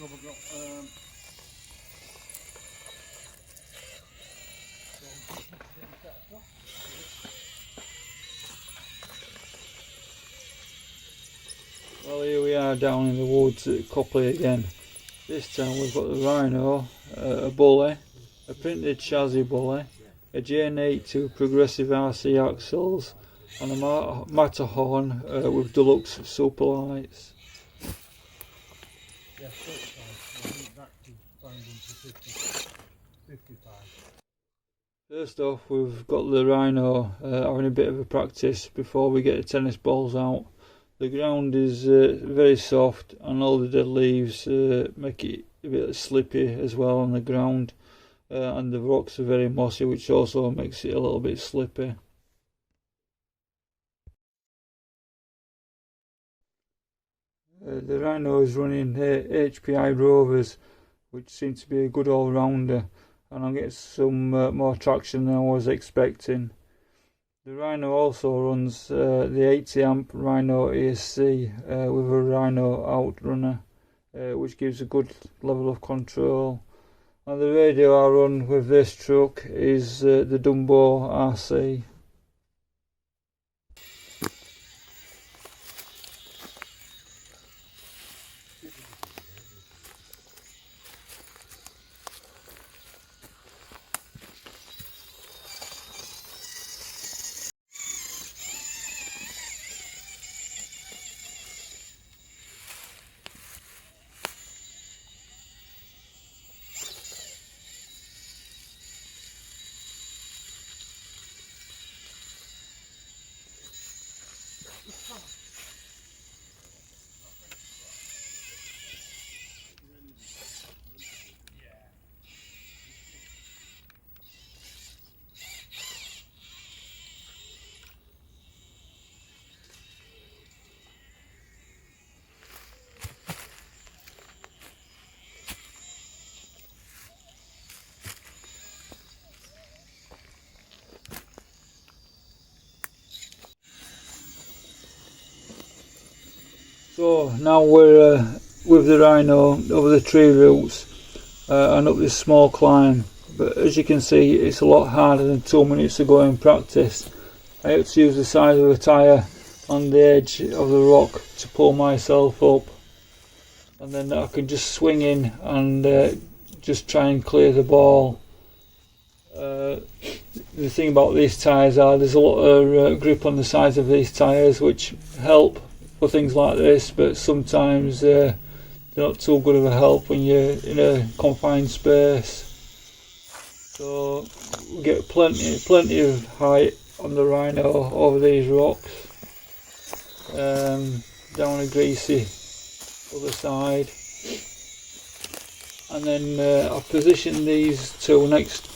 Well, here we are down in the woods at Copley again. This time we've got the Rhino, a bully, a printed chassis bully, a J82 progressive RC axles, and a Matterhorn with Dlux super lights. First off, we've got the Rhino having a bit of a practice before we get the tennis balls out. The ground is very soft, and all the dead leaves make it a bit slippy as well on the ground, and the rocks are very mossy, which also makes it a little bit slippy. The Rhino is running HPI Rovers, which seem to be a good all-rounder, and I'm getting some more traction than I was expecting. The Rhino also runs the 80 amp Rhino ESC with a Rhino outrunner, which gives a good level of control. And the radio I run with this truck is the Dumbo RC. So now we're with the Rhino over the tree roots and up this small climb, but as you can see it's a lot harder than 2 minutes ago in practice. I had to use the side of a tyre on the edge of the rock to pull myself up, and then I can just swing in and just try and clear the ball. The thing about these tyres are there's a lot of grip on the sides of these tyres, which help for things like this, but sometimes they're not too good of a help when you're in a confined space. So we get plenty of height on the Rhino over these rocks, down a greasy other side, and then I've positioned these two next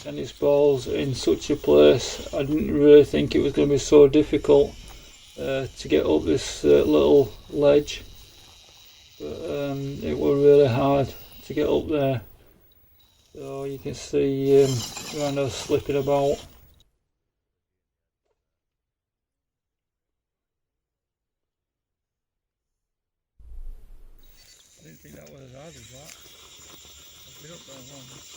tennis balls in such a place I didn't really think it was going to be so difficult to get up this little ledge, but it was really hard to get up there. So you can see Rhino slipping about. I didn't think that was as hard as that. I've been up there once.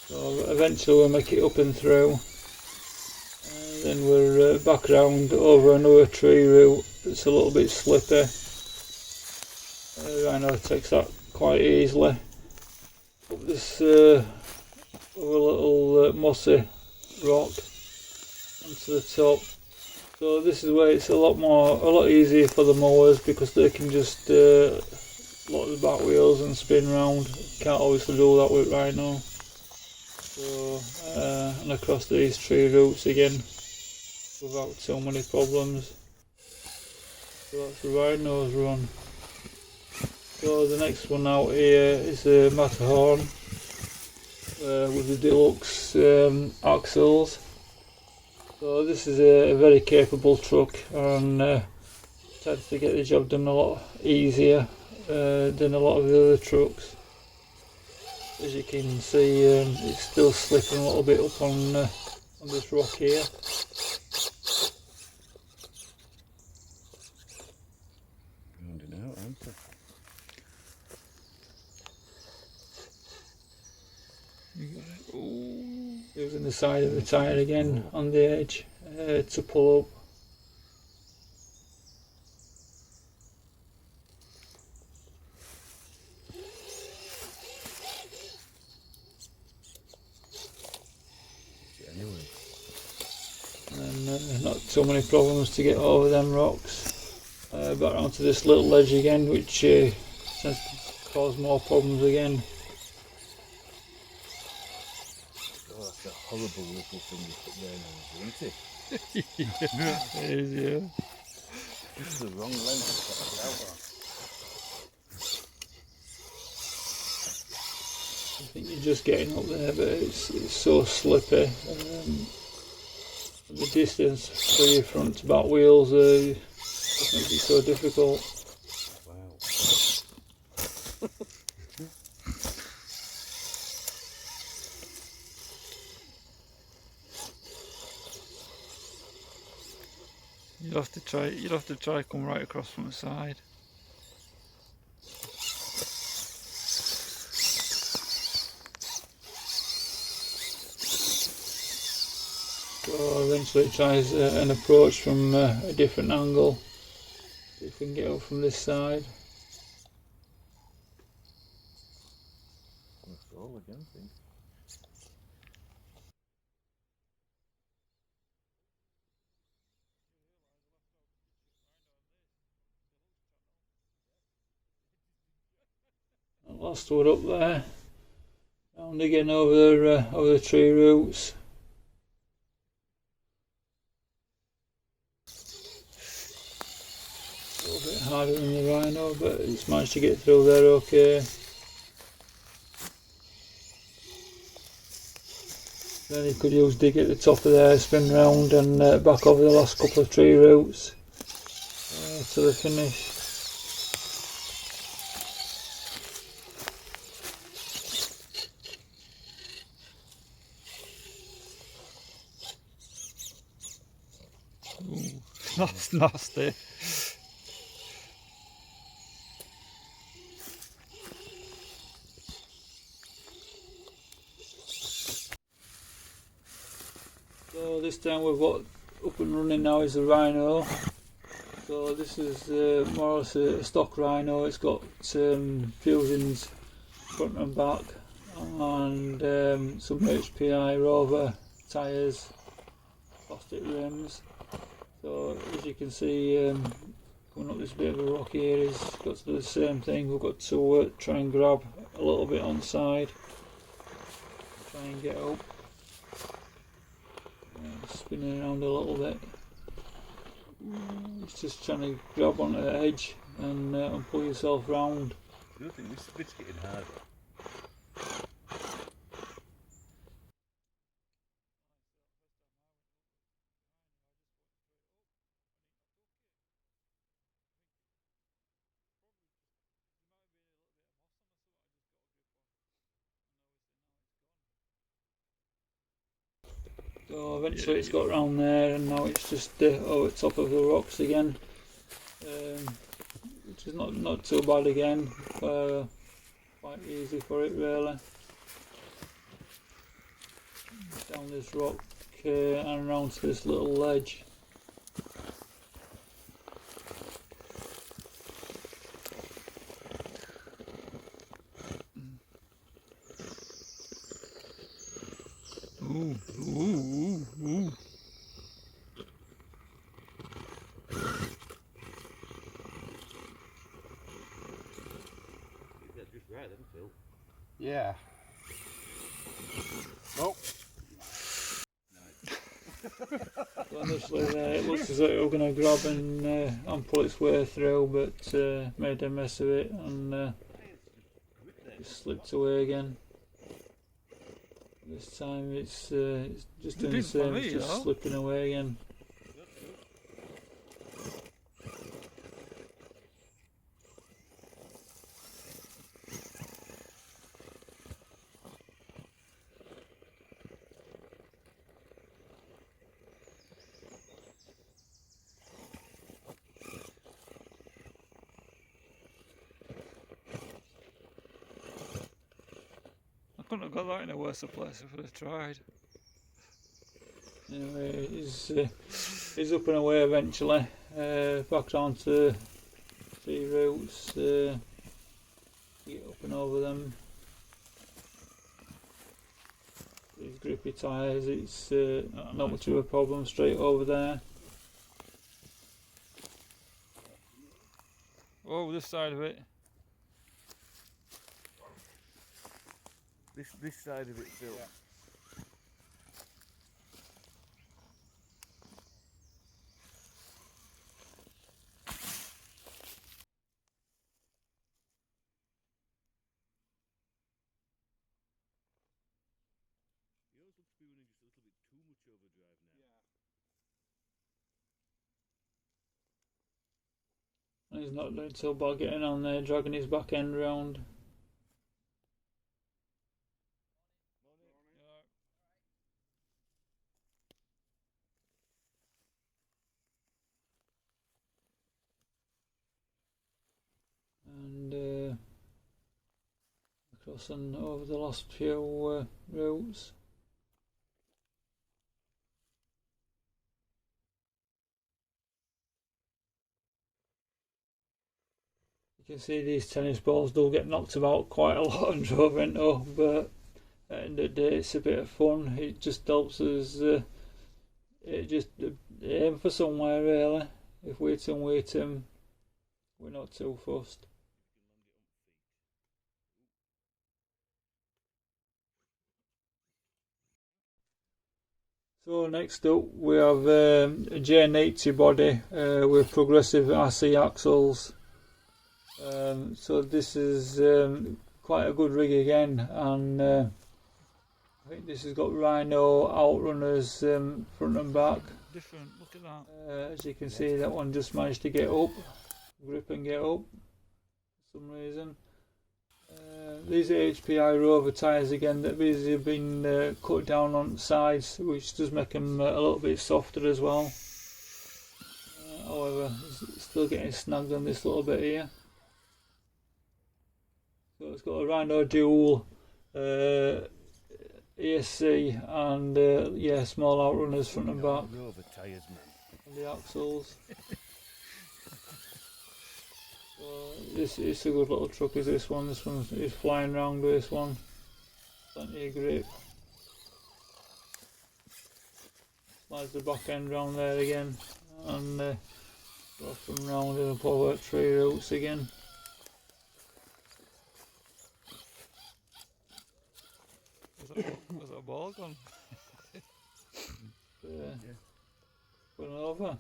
So eventually we'll make it up and through, and then we're back around over another tree root that's a little bit slippy. Rhino takes that quite easily. Up this over a little mossy rock onto the top. So this is where it's a lot easier for the mowers, because they can just lock the back wheels and spin round. Can't obviously do that with Rhino. So and across these tree roots again without too many problems. So that's the Rhino's run. So the next one out here is the Matterhorn with the Dlux axles. So this is a very capable truck, and tends to get the job done a lot easier than a lot of the other trucks. As you can see, it's still slipping a little bit up on on this rock here. Rounding out, aren't they? Using the side of the tyre again on the edge to pull up. Anyway. And not too many problems to get over them rocks. Back onto this little ledge again, which tends to cause more problems again. Oh, that's a horrible little thing you put there now, isn't it? It is, yeah. This is the wrong length to put it out on. I think you're just getting up there, but it's so slippy. The distance for your front to back wheels just makes it so difficult. Wow. You'd have to try come right across from the side. So eventually tries an approach from a different angle. See if we can get up from this side. That's all again, I think. Last one up there. Round again over the tree roots. A little bit harder than the Rhino, but it's managed to get through there okay. Then you could use dig at the top of there, spin round and back over the last couple of tree roots to the finish. Ooh, that's nasty. So this time we've got up and running now is the Rhino. So this is more or less a stock Rhino. It's got fusions front and back and some HPI Rover tyres, plastic rims. So as you can see, coming up this bit of a rocky area, it's got to do the same thing. We've got to try and grab a little bit on side, try and get up. Spinning around a little bit. It's just trying to grab onto the edge and pull yourself round. I don't think this bit's getting hard. So eventually it's got round there and now it's just over the top of the rocks again, which is not too bad again, quite easy for it really. Down this rock and around to this little ledge. Ooh, ooh, ooh, ooh. That's just right then, Phil. Yeah. Oh. So initially it looks as though it was going to grab and pull its way through, but made a mess of it and it slipped away again. This time it's just doing the same, it's just slipping away again. couldn't have got that in a worse place if I'd have tried. Anyway, he's up and away eventually. Back down to 3 roots. Get up and over them. These grippy tyres, it's not much of a problem. Straight over there. Oh, this side of it. This side of it, Phil. Yeah. Yours looks to be running just a little bit too much overdrive now. He's not doing so bad getting on there, dragging his back end round. And crossing over the last few routes. You can see these tennis balls do get knocked about quite a lot on Drovento, but at the end of the day it's a bit of fun. It just helps us aim for somewhere really. If we hit 'em, we hit 'em. We're not too fussed. So next up we have a J90 body with progressive RC axles. So this is quite a good rig again, and I think this has got Rhino outrunners front and back. Different, look at that. As you can see, that one just managed to get up, grip and get up for some reason. These are HPI Rover tyres again that have been cut down on the sides, which does make them a little bit softer as well. However, it's still getting snagged on this little bit here. So it's got a Rhino dual ESC and yeah, small outrunners front and back. Rover tyres, man. And the axles. So this is a good little truck. Is this one? This one is flying around with this one. Plenty of grip. Slides the back end round there again, and go from round and up over 3 routes again. Was that a ball gone? Going over.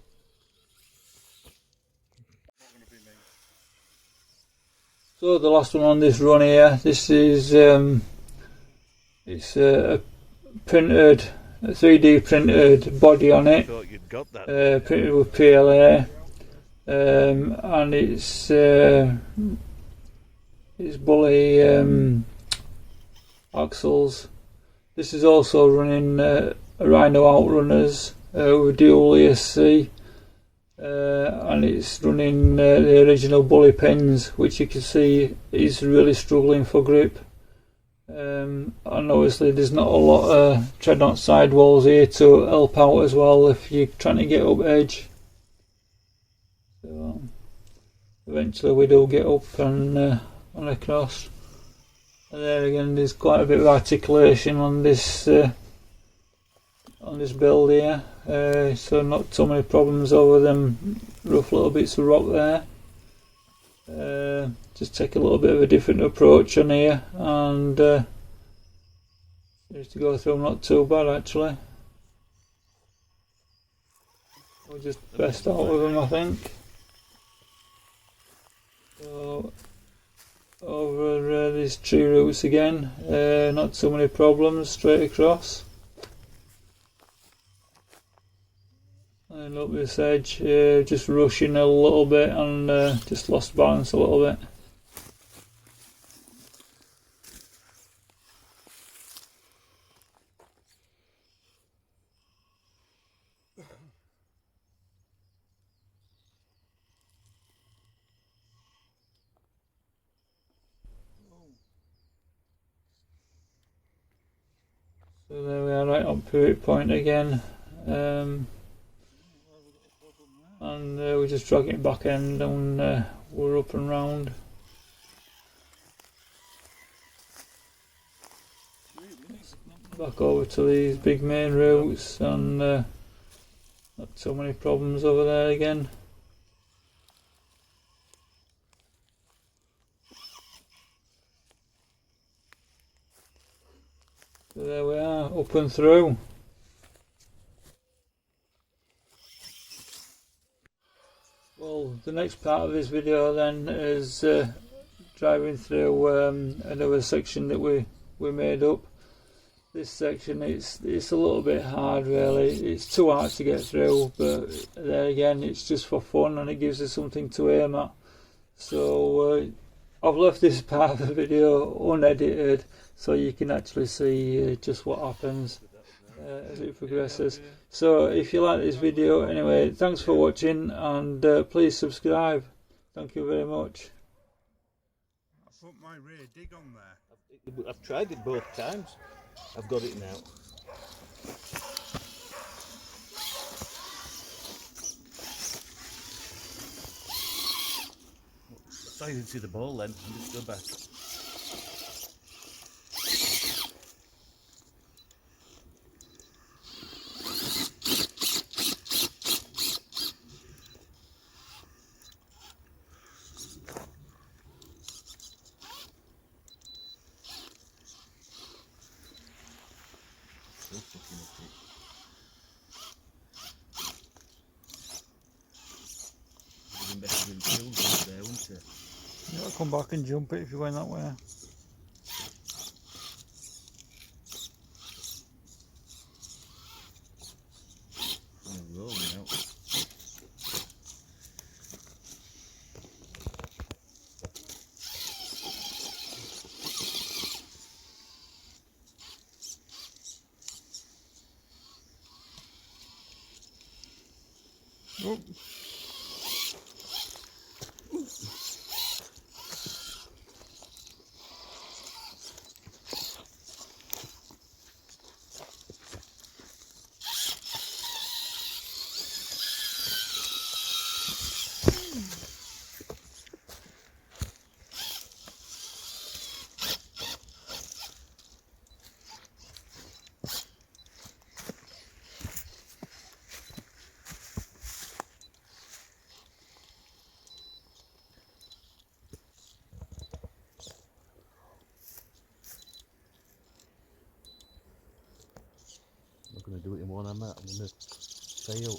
So the last one on this run here, this is it's a printed, a 3D printed body on it. Thought you'd got that. Printed with PLA, and it's bully axles. This is also running a Rhino outrunners with dual ESC. And it's running the original bully pins, which you can see is really struggling for grip. And obviously there's not a lot of tread on sidewalls here to help out as well if you're trying to get up edge. So eventually we do get up and across. And there again, there's quite a bit of articulation on this build here, so not too many problems over them rough little bits of rock there. Just take a little bit of a different approach on here, and seems to go through not too bad actually. We'll just best out with them, I think. So over these 3 routes again, not too many problems, straight across. And up this edge, just rushing a little bit and just lost balance a little bit. So there we are, right on pivot point again. And we just drag it back end and we're up and round. Back over to these big main routes, and not so many problems over there again. So there we are, up and through. Well, the next part of this video then is driving through another section that we made up. This section, it's a little bit hard really. It's too hard to get through, but there again, it's just for fun and it gives us something to aim at. So I've left this part of the video unedited, so you can actually see just what happens as it progresses. So if you like this video, anyway, thanks for watching, and please subscribe. Thank you very much. I put my rear dig on there. I've tried it both times. I've got it now. I thought you didn't see the ball then. I'll just go back. So fucking okay. Would have been better than killed there, wouldn't it? You gotta come back and jump it if you're going that way. I'm rolling out. Oh. I'm not going to do it in one, I'm going to fail.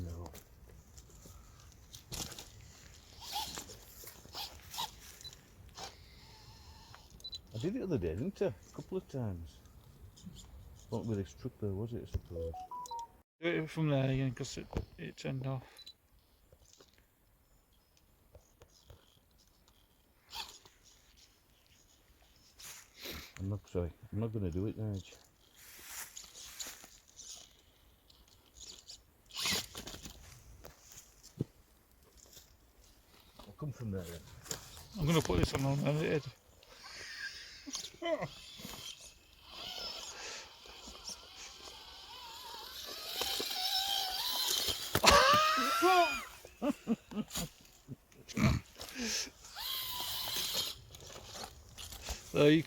No. I did it the other day, didn't I? A couple of times. Not with this truck though, was it, I suppose? Do it from there again, because it turned off. I'm not going to do it, Nige. I'll come from there then. I'm going to put this on unedited.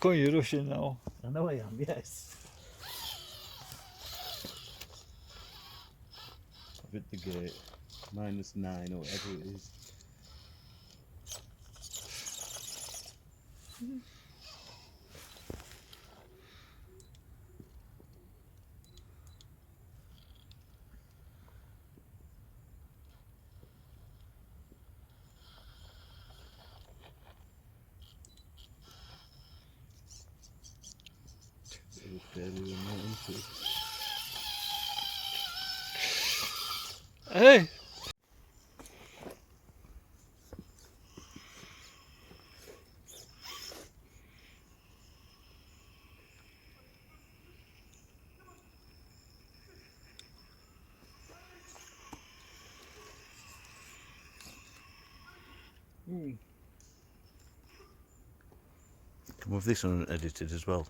You're rushing now. I know I am, yes. I've hit the gate. -9 or whatever it is. Fairly remote, isn't it? Hey! Ooh. Come with this unedited as well.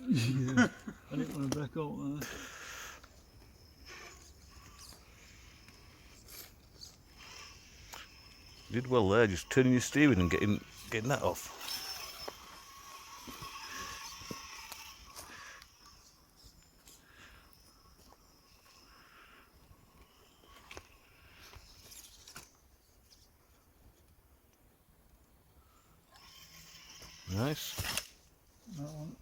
Yeah. I didn't want to break out there. You did well there, just turning your steering and getting that off. Nice. That one.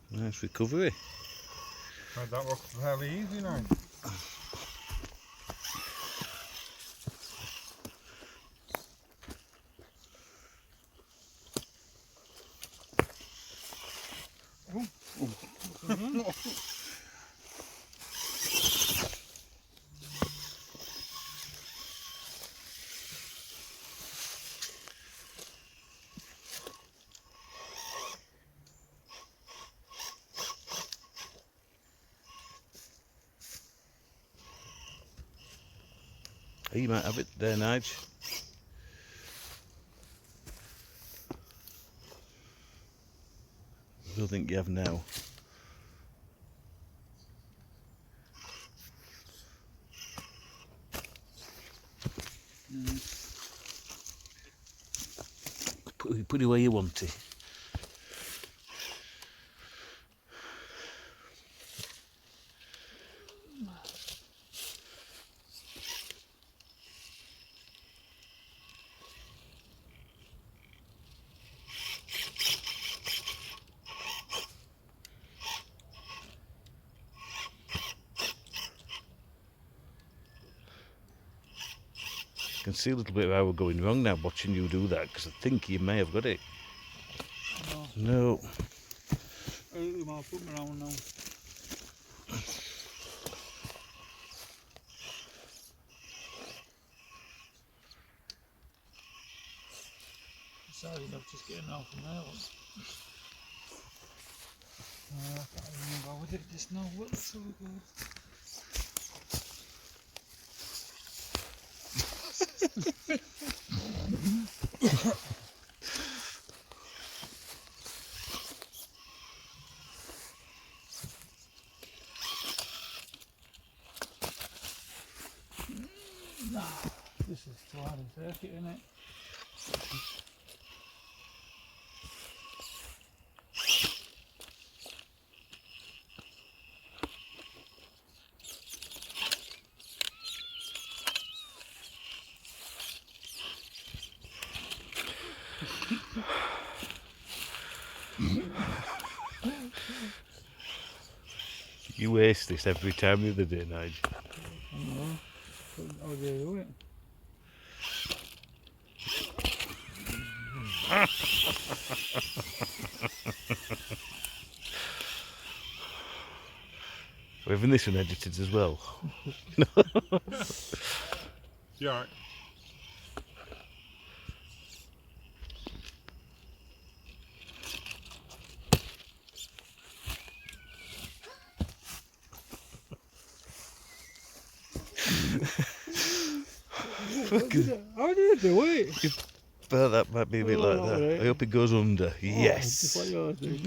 Nice recovery. That was fairly easy now. Hey, you might have it there, Nige. I don't think you have now. Put it where you want it. I can see a little bit of how we're going wrong now watching you do that, because I think you may have got it. No. I might put me around now. Sorry, I'm just getting off from there. I can't remember. We did this now. What's so good? This is too hard to take it, isn't it? You ace this every time the other day, Nige. I know. How do you do it? We're having this one edited as well. You alright? How do you do it? But that might be a bit like that. Right. I hope it goes under. Yes. Just like yours, dude.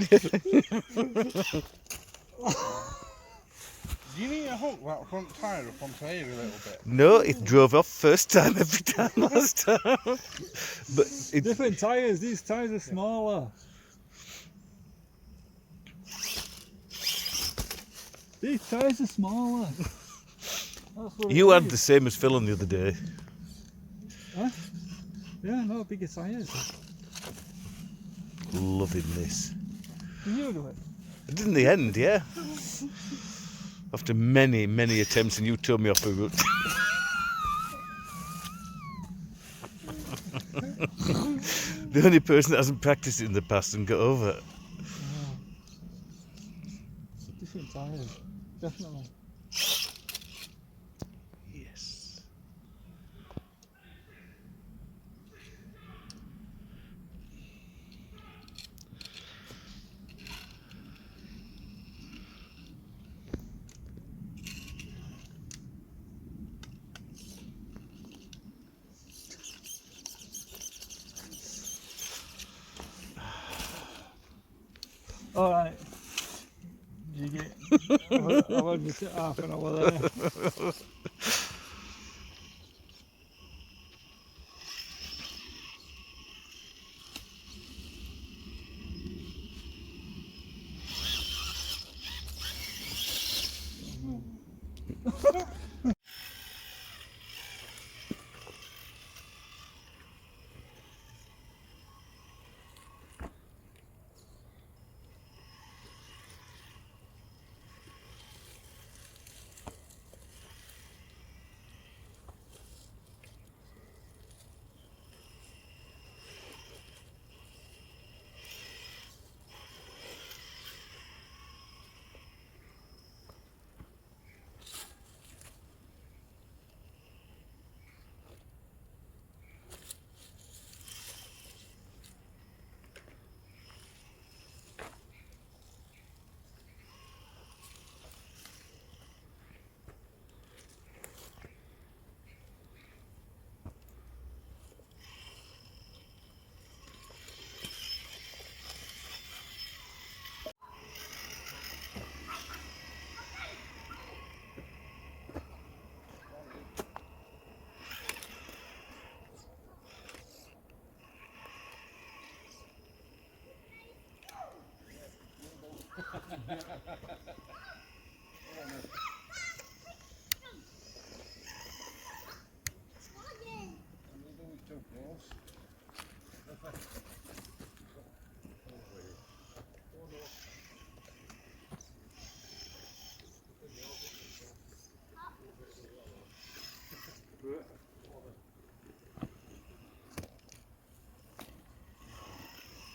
Do you need to hook that front tyre up onto here a little bit? No, it drove off first time every time last time. But it, Different tyres. These tyres are smaller. These tyres are smaller. That's what you it had is. the same as Phil on the other day. Huh? Yeah, no, bigger tyres. Loving this. Did you do it? I did in the end, yeah. After many, many attempts, and you told me off a route. The only person that hasn't practiced it in the past and got over it. Different tires, definitely. Yes. All right. You get. I've had this at half an hour there.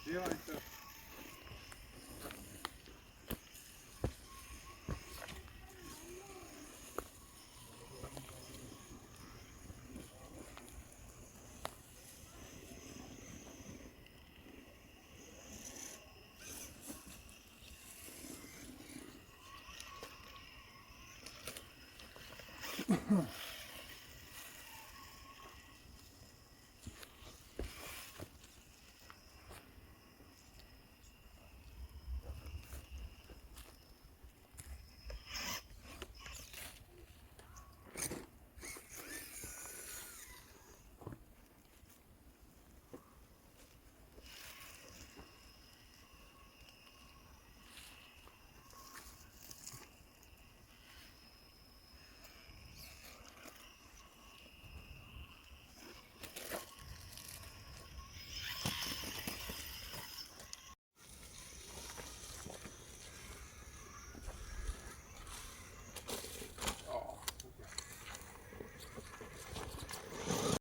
See you later.